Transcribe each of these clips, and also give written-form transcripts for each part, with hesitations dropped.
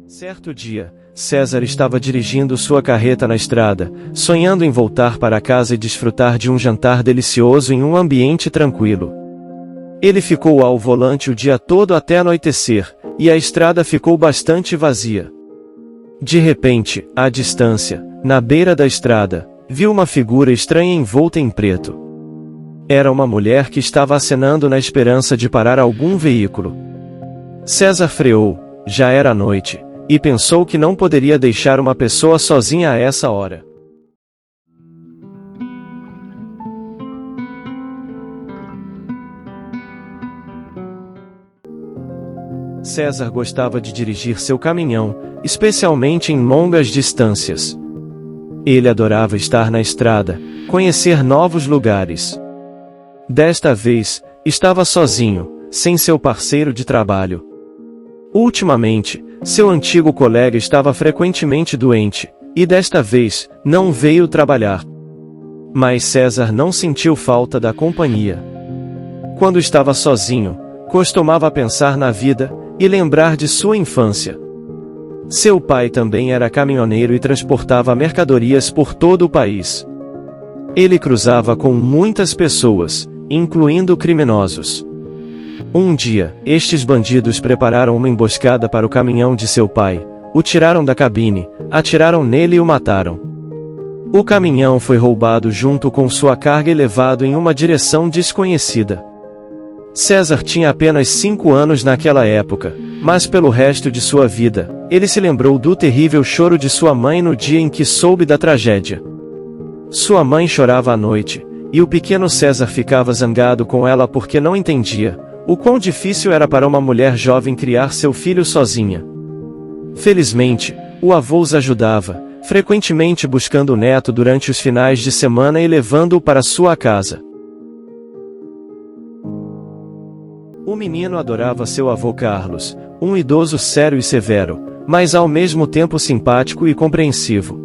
Certo dia, César estava dirigindo sua carreta na estrada, sonhando em voltar para casa e desfrutar de um jantar delicioso em um ambiente tranquilo. Ele ficou ao volante o dia todo até anoitecer, e a estrada ficou bastante vazia. De repente, à distância, na beira da estrada, viu uma figura estranha envolta em preto. Era uma mulher que estava acenando na esperança de parar algum veículo. César freou, já era noite, e pensou que não poderia deixar uma pessoa sozinha a essa hora. César gostava de dirigir seu caminhão, especialmente em longas distâncias. Ele adorava estar na estrada, conhecer novos lugares. Desta vez, estava sozinho, sem seu parceiro de trabalho. Ultimamente, seu antigo colega estava frequentemente doente, e desta vez, não veio trabalhar. Mas César não sentiu falta da companhia. Quando estava sozinho, costumava pensar na vida, e lembrar de sua infância. Seu pai também era caminhoneiro e transportava mercadorias por todo o país. Ele cruzava com muitas pessoas, incluindo criminosos. Um dia, estes bandidos prepararam uma emboscada para o caminhão de seu pai, o tiraram da cabine, atiraram nele e o mataram. O caminhão foi roubado junto com sua carga e levado em uma direção desconhecida. César tinha apenas 5 anos naquela época, mas pelo resto de sua vida, ele se lembrou do terrível choro de sua mãe no dia em que soube da tragédia. Sua mãe chorava à noite, e o pequeno César ficava zangado com ela porque não entendia o quão difícil era para uma mulher jovem criar seu filho sozinha. Felizmente, o avô os ajudava, frequentemente buscando o neto durante os finais de semana e levando-o para sua casa. O menino adorava seu avô Carlos, um idoso sério e severo, mas ao mesmo tempo simpático e compreensivo.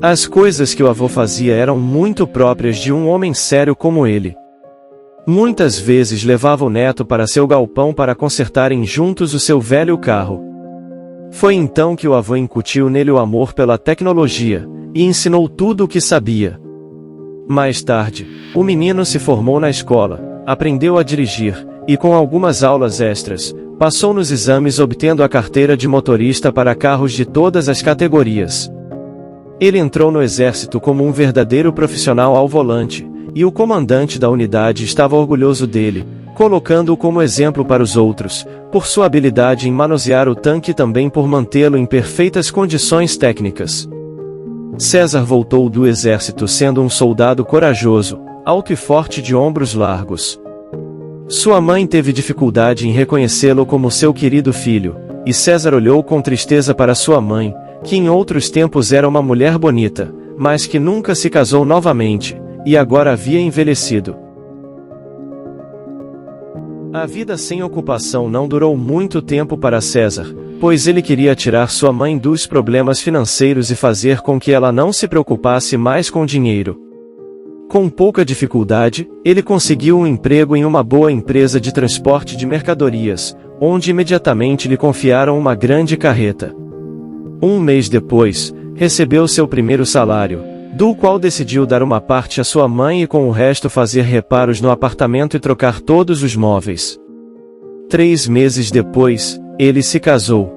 As coisas que o avô fazia eram muito próprias de um homem sério como ele. Muitas vezes levava o neto para seu galpão para consertarem juntos o seu velho carro. Foi então que o avô incutiu nele o amor pela tecnologia, e ensinou tudo o que sabia. Mais tarde, o menino se formou na escola, aprendeu a dirigir, e com algumas aulas extras, passou nos exames obtendo a carteira de motorista para carros de todas as categorias. Ele entrou no exército como um verdadeiro profissional ao volante, e o comandante da unidade estava orgulhoso dele, colocando-o como exemplo para os outros, por sua habilidade em manusear o tanque e também por mantê-lo em perfeitas condições técnicas. César voltou do exército sendo um soldado corajoso, alto e forte de ombros largos. Sua mãe teve dificuldade em reconhecê-lo como seu querido filho, e César olhou com tristeza para sua mãe, que em outros tempos era uma mulher bonita, mas que nunca se casou novamente, e agora havia envelhecido. A vida sem ocupação não durou muito tempo para César, pois ele queria tirar sua mãe dos problemas financeiros e fazer com que ela não se preocupasse mais com dinheiro. Com pouca dificuldade, ele conseguiu um emprego em uma boa empresa de transporte de mercadorias, onde imediatamente lhe confiaram uma grande carreta. Um mês depois, recebeu seu primeiro salário, do qual decidiu dar uma parte à sua mãe e com o resto fazer reparos no apartamento e trocar todos os móveis. 3 meses depois, ele se casou.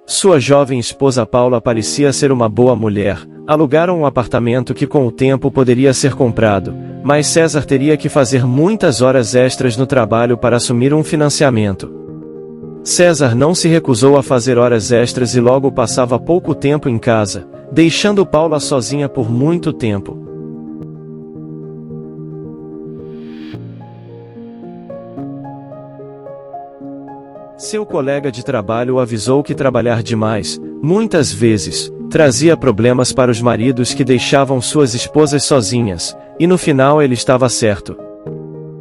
Sua jovem esposa Paula parecia ser uma boa mulher. Alugaram um apartamento que com o tempo poderia ser comprado, mas César teria que fazer muitas horas extras no trabalho para assumir um financiamento. César não se recusou a fazer horas extras e logo passava pouco tempo em casa, deixando Paula sozinha por muito tempo. Seu colega de trabalho o avisou que trabalhar demais, muitas vezes, trazia problemas para os maridos que deixavam suas esposas sozinhas, e no final ele estava certo.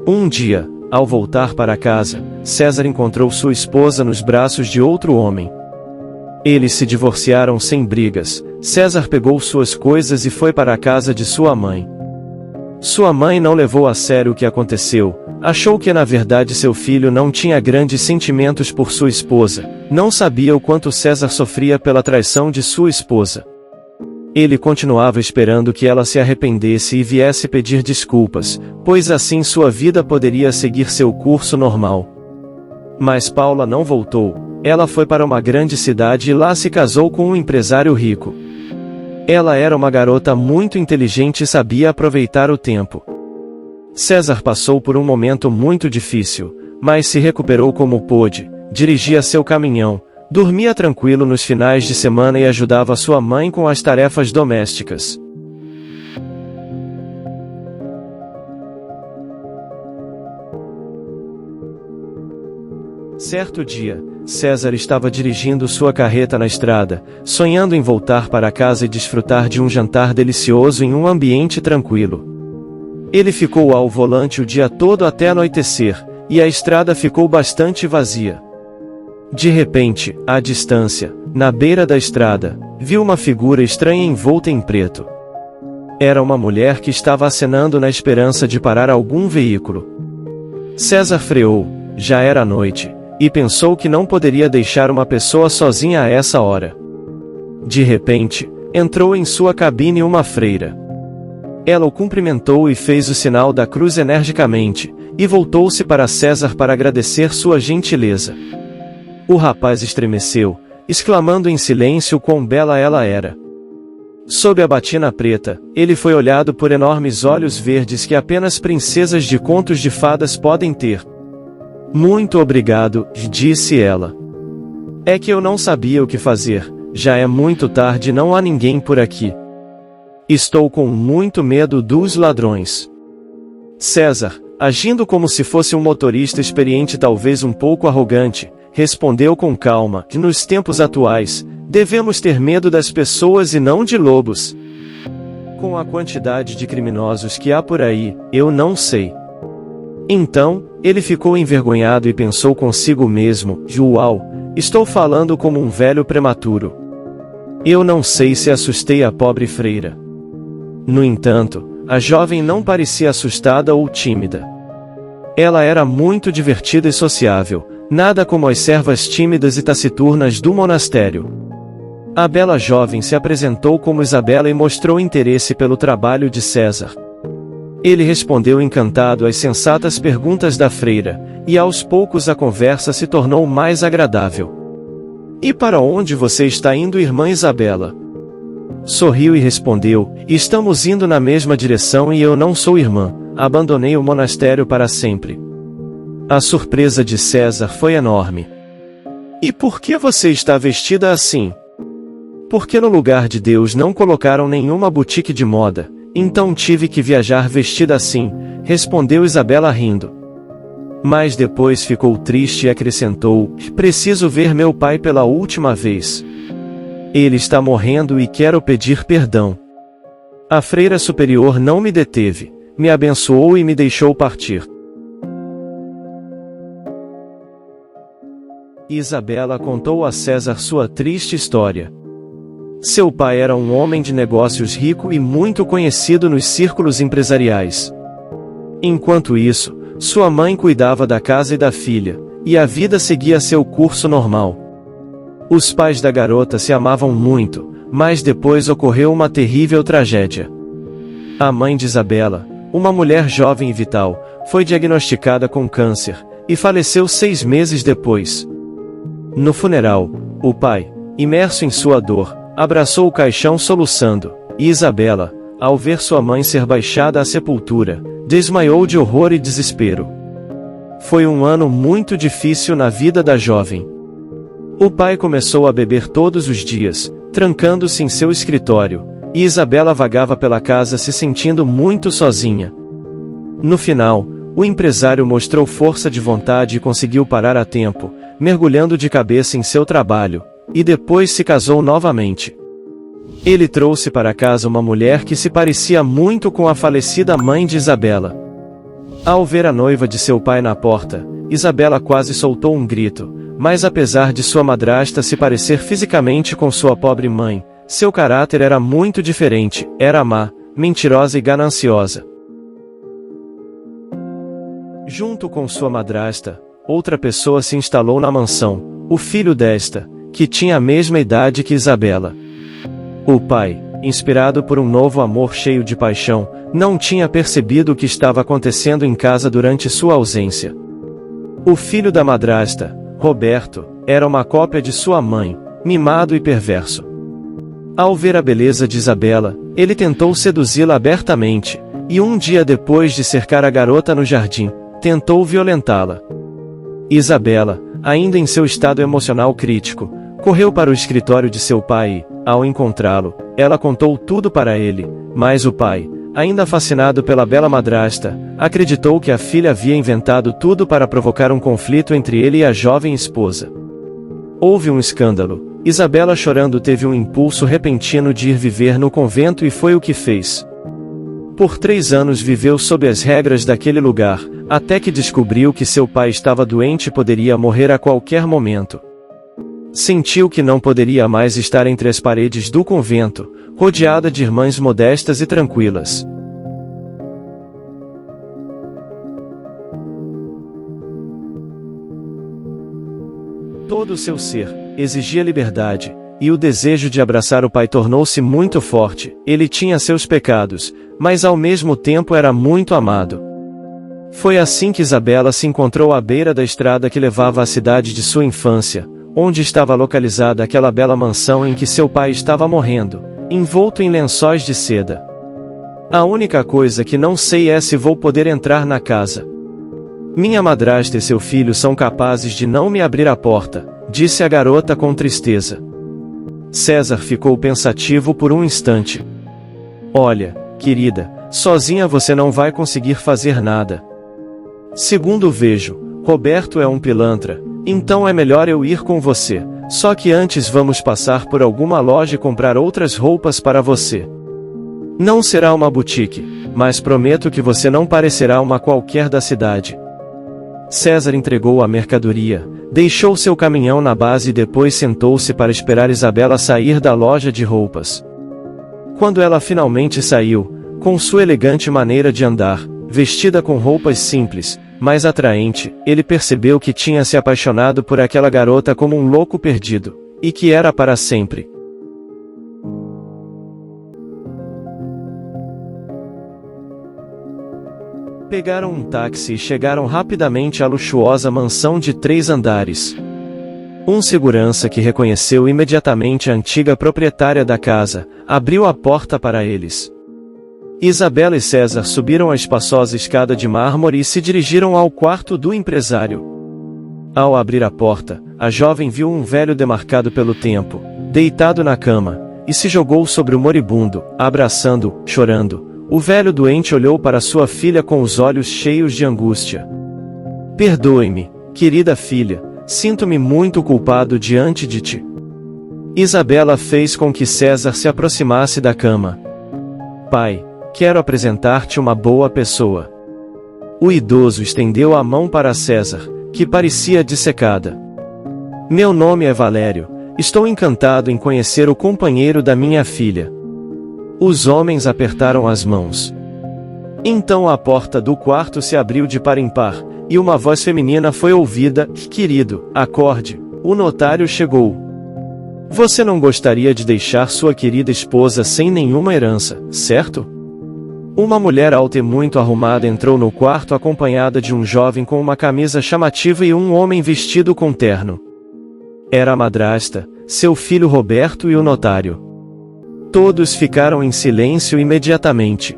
Um dia, ao voltar para casa, César encontrou sua esposa nos braços de outro homem. Eles se divorciaram sem brigas. César pegou suas coisas e foi para a casa de sua mãe. Sua mãe não levou a sério o que aconteceu, Achou que na verdade seu filho não tinha grandes sentimentos por sua esposa, não sabia o quanto César sofria pela traição de sua esposa. Ele continuava esperando que ela se arrependesse e viesse pedir desculpas, pois assim sua vida poderia seguir seu curso normal. Mas Paula não voltou. Ela foi para uma grande cidade e lá se casou com um empresário rico. Ela era uma garota muito inteligente e sabia aproveitar o tempo. César passou por um momento muito difícil, mas se recuperou como pôde, dirigia seu caminhão, dormia tranquilo nos finais de semana e ajudava sua mãe com as tarefas domésticas. Certo dia, César estava dirigindo sua carreta na estrada, sonhando em voltar para casa e desfrutar de um jantar delicioso em um ambiente tranquilo. Ele ficou ao volante o dia todo até anoitecer, e a estrada ficou bastante vazia. De repente, à distância, na beira da estrada, viu uma figura estranha envolta em preto. Era uma mulher que estava acenando na esperança de parar algum veículo. César freou, já era noite, e pensou que não poderia deixar uma pessoa sozinha a essa hora. De repente, entrou em sua cabine uma freira. Ela o cumprimentou e fez o sinal da cruz energicamente, e voltou-se para César para agradecer sua gentileza. O rapaz estremeceu, exclamando em silêncio quão bela ela era. Sob a batina preta, ele foi olhado por enormes olhos verdes que apenas princesas de contos de fadas podem ter. Muito obrigado, disse ela. É que eu não sabia o que fazer, já é muito tarde e não há ninguém por aqui. Estou com muito medo dos ladrões. César, agindo como se fosse um motorista experiente e talvez um pouco arrogante, respondeu com calma que nos tempos atuais, devemos ter medo das pessoas e não de lobos. Com a quantidade de criminosos que há por aí, eu não sei. Então, ele ficou envergonhado e pensou consigo mesmo, uau, estou falando como um velho prematuro. Eu não sei se assustei a pobre freira. No entanto, a jovem não parecia assustada ou tímida. Ela era muito divertida e sociável, nada como as servas tímidas e taciturnas do monastério. A bela jovem se apresentou como Isabela e mostrou interesse pelo trabalho de César. Ele respondeu encantado às sensatas perguntas da freira, e aos poucos a conversa se tornou mais agradável. E para onde você está indo, irmã Isabela? Sorriu e respondeu, estamos indo na mesma direção e eu não sou irmã, abandonei o monastério para sempre. A surpresa de César foi enorme. E por que você está vestida assim? Porque no lugar de Deus não colocaram nenhuma boutique de moda, então tive que viajar vestida assim, respondeu Isabela rindo. Mas depois ficou triste e acrescentou, preciso ver meu pai pela última vez. Ele está morrendo e quero pedir perdão. A freira superior não me deteve, me abençoou e me deixou partir. Isabela contou a César sua triste história. Seu pai era um homem de negócios rico e muito conhecido nos círculos empresariais. Enquanto isso, sua mãe cuidava da casa e da filha, e a vida seguia seu curso normal. Os pais da garota se amavam muito, mas depois ocorreu uma terrível tragédia. A mãe de Isabela, uma mulher jovem e vital, foi diagnosticada com câncer, e faleceu 6 meses depois. No funeral, o pai, imerso em sua dor, abraçou o caixão soluçando, e Isabela, ao ver sua mãe ser baixada à sepultura, desmaiou de horror e desespero. Foi um ano muito difícil na vida da jovem. O pai começou a beber todos os dias, trancando-se em seu escritório, e Isabela vagava pela casa se sentindo muito sozinha. No final, o empresário mostrou força de vontade e conseguiu parar a tempo, mergulhando de cabeça em seu trabalho, e depois se casou novamente. Ele trouxe para casa uma mulher que se parecia muito com a falecida mãe de Isabela. Ao ver a noiva de seu pai na porta, Isabela quase soltou um grito, mas apesar de sua madrasta se parecer fisicamente com sua pobre mãe, seu caráter era muito diferente, era má, mentirosa e gananciosa. Junto com sua madrasta, outra pessoa se instalou na mansão, o filho desta, que tinha a mesma idade que Isabela. O pai, inspirado por um novo amor cheio de paixão, não tinha percebido o que estava acontecendo em casa durante sua ausência. O filho da madrasta, Roberto, era uma cópia de sua mãe, mimado e perverso. Ao ver a beleza de Isabela, ele tentou seduzi-la abertamente, e um dia depois de cercar a garota no jardim, tentou violentá-la. Isabela, ainda em seu estado emocional crítico, correu para o escritório de seu pai e, ao encontrá-lo, ela contou tudo para ele, mas o pai, ainda fascinado pela bela madrasta, acreditou que a filha havia inventado tudo para provocar um conflito entre ele e a jovem esposa. Houve um escândalo. Isabela, chorando, teve um impulso repentino de ir viver no convento e foi o que fez. Por 3 anos viveu sob as regras daquele lugar, até que descobriu que seu pai estava doente e poderia morrer a qualquer momento. Sentiu que não poderia mais estar entre as paredes do convento, rodeada de irmãs modestas e tranquilas. Todo o seu ser exigia liberdade, e o desejo de abraçar o pai tornou-se muito forte. Ele tinha seus pecados, mas ao mesmo tempo era muito amado. Foi assim que Isabela se encontrou à beira da estrada que levava à cidade de sua infância, onde estava localizada aquela bela mansão em que seu pai estava morrendo, envolto em lençóis de seda. A única coisa que não sei é se vou poder entrar na casa. Minha madrasta e seu filho são capazes de não me abrir a porta, disse a garota com tristeza. César ficou pensativo por um instante. Olha, querida, sozinha você não vai conseguir fazer nada. Segundo vejo, Roberto é um pilantra, então é melhor eu ir com você, só que antes vamos passar por alguma loja e comprar outras roupas para você. Não será uma boutique, mas prometo que você não parecerá uma qualquer da cidade. César entregou a mercadoria, deixou seu caminhão na base e depois sentou-se para esperar Isabela sair da loja de roupas. Quando ela finalmente saiu, com sua elegante maneira de andar, vestida com roupas simples, mas atraente, ele percebeu que tinha se apaixonado por aquela garota como um louco perdido, e que era para sempre. Pegaram um táxi e chegaram rapidamente à luxuosa mansão de 3 andares. Um segurança que reconheceu imediatamente a antiga proprietária da casa, abriu a porta para eles. Isabela e César subiram a espaçosa escada de mármore e se dirigiram ao quarto do empresário. Ao abrir a porta, a jovem viu um velho demarcado pelo tempo, deitado na cama, e se jogou sobre o moribundo, abraçando-o, chorando. O velho doente olhou para sua filha com os olhos cheios de angústia. Perdoe-me, querida filha, sinto-me muito culpado diante de ti. Isabela fez com que César se aproximasse da cama. Pai, quero apresentar-te uma boa pessoa. O idoso estendeu a mão para César, que parecia dissecada. Meu nome é Valério, estou encantado em conhecer o companheiro da minha filha. Os homens apertaram as mãos. Então a porta do quarto se abriu de par em par, e uma voz feminina foi ouvida: querido, acorde, o notário chegou. Você não gostaria de deixar sua querida esposa sem nenhuma herança, certo? Uma mulher alta e muito arrumada entrou no quarto acompanhada de um jovem com uma camisa chamativa e um homem vestido com terno. Era a madrasta, seu filho Roberto e o notário. Todos ficaram em silêncio imediatamente.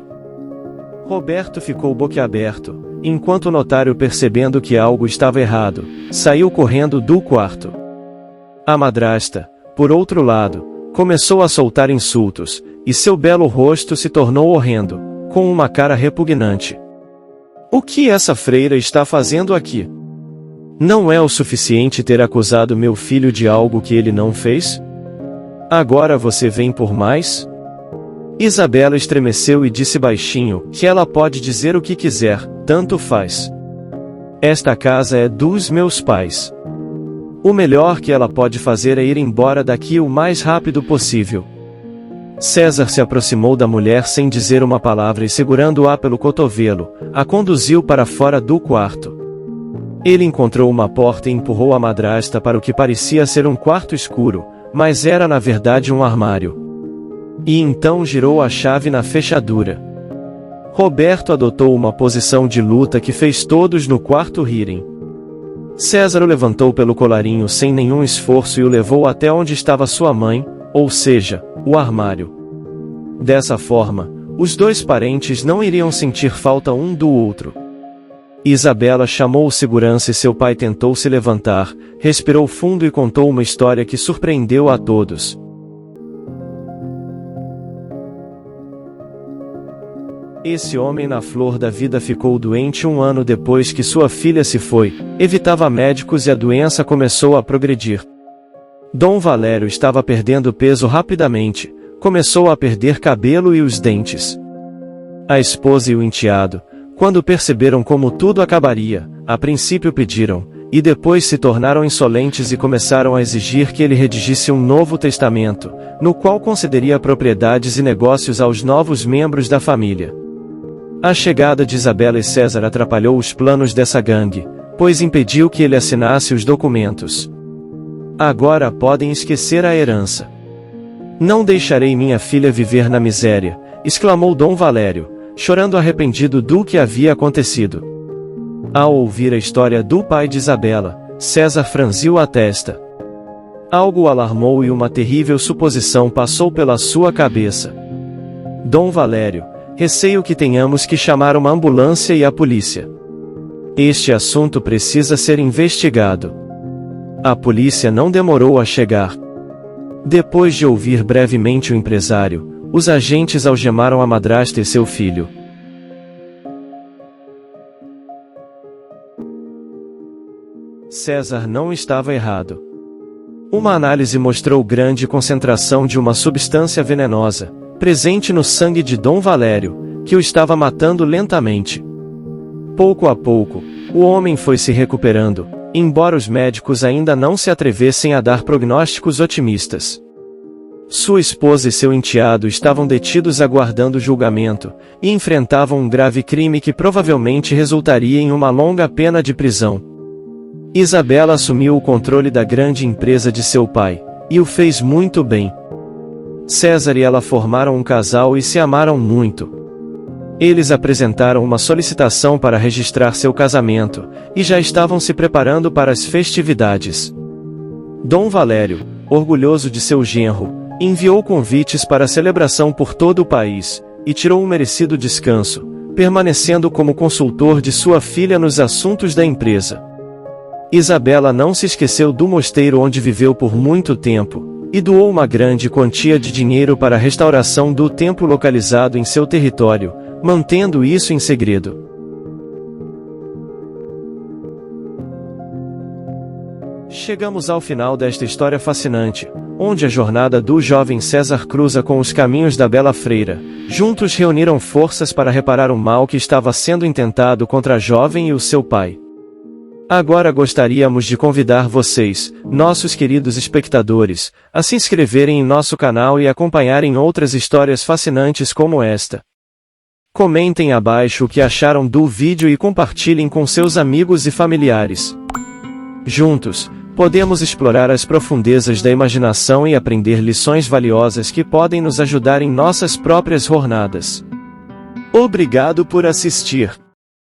Roberto ficou boquiaberto, enquanto o notário, percebendo que algo estava errado, saiu correndo do quarto. A madrasta, por outro lado, começou a soltar insultos, e seu belo rosto se tornou horrendo, com uma cara repugnante. O que essa freira está fazendo aqui? Não é o suficiente ter acusado meu filho de algo que ele não fez? Agora você vem por mais? Isabela estremeceu e disse baixinho que ela pode dizer o que quiser, tanto faz. Esta casa é dos meus pais. O melhor que ela pode fazer é ir embora daqui o mais rápido possível. César se aproximou da mulher sem dizer uma palavra e segurando-a pelo cotovelo, a conduziu para fora do quarto. Ele encontrou uma porta e empurrou a madrasta para o que parecia ser um quarto escuro, mas era na verdade um armário. E então girou a chave na fechadura. Roberto adotou uma posição de luta que fez todos no quarto rirem. César o levantou pelo colarinho sem nenhum esforço e o levou até onde estava sua mãe, ou seja, o armário. Dessa forma, os dois parentes não iriam sentir falta um do outro. Isabela chamou o segurança e seu pai tentou se levantar, respirou fundo e contou uma história que surpreendeu a todos. Esse homem na flor da vida ficou doente 1 ano depois que sua filha se foi, evitava médicos e a doença começou a progredir. Dom Valério estava perdendo peso rapidamente, começou a perder cabelo e os dentes. A esposa e o enteado, quando perceberam como tudo acabaria, a princípio pediram, e depois se tornaram insolentes e começaram a exigir que ele redigisse um novo testamento, no qual concederia propriedades e negócios aos novos membros da família. A chegada de Isabela e César atrapalhou os planos dessa gangue, pois impediu que ele assinasse os documentos. Agora podem esquecer a herança. Não deixarei minha filha viver na miséria, exclamou Dom Valério, chorando arrependido do que havia acontecido. Ao ouvir a história do pai de Isabela, César franziu a testa. Algo o alarmou e uma terrível suposição passou pela sua cabeça. Dom Valério, receio que tenhamos que chamar uma ambulância e a polícia. Este assunto precisa ser investigado. A polícia não demorou a chegar. Depois de ouvir brevemente o empresário, os agentes algemaram a madrasta e seu filho. César não estava errado. Uma análise mostrou grande concentração de uma substância venenosa, presente no sangue de Dom Valério, que o estava matando lentamente. Pouco a pouco, o homem foi se recuperando, embora os médicos ainda não se atrevessem a dar prognósticos otimistas. Sua esposa e seu enteado estavam detidos aguardando julgamento, e enfrentavam um grave crime que provavelmente resultaria em uma longa pena de prisão. Isabela assumiu o controle da grande empresa de seu pai, e o fez muito bem. César e ela formaram um casal e se amaram muito. Eles apresentaram uma solicitação para registrar seu casamento, e já estavam se preparando para as festividades. Dom Valério, orgulhoso de seu genro, enviou convites para a celebração por todo o país, e tirou um merecido descanso, permanecendo como consultor de sua filha nos assuntos da empresa. Isabela não se esqueceu do mosteiro onde viveu por muito tempo, e doou uma grande quantia de dinheiro para a restauração do templo localizado em seu território, mantendo isso em segredo. Chegamos ao final desta história fascinante, onde a jornada do jovem César cruza com os caminhos da bela freira. Juntos reuniram forças para reparar o mal que estava sendo intentado contra a jovem e o seu pai. Agora gostaríamos de convidar vocês, nossos queridos espectadores, a se inscreverem em nosso canal e acompanharem outras histórias fascinantes como esta. Comentem abaixo o que acharam do vídeo e compartilhem com seus amigos e familiares. Juntos, podemos explorar as profundezas da imaginação e aprender lições valiosas que podem nos ajudar em nossas próprias jornadas. Obrigado por assistir.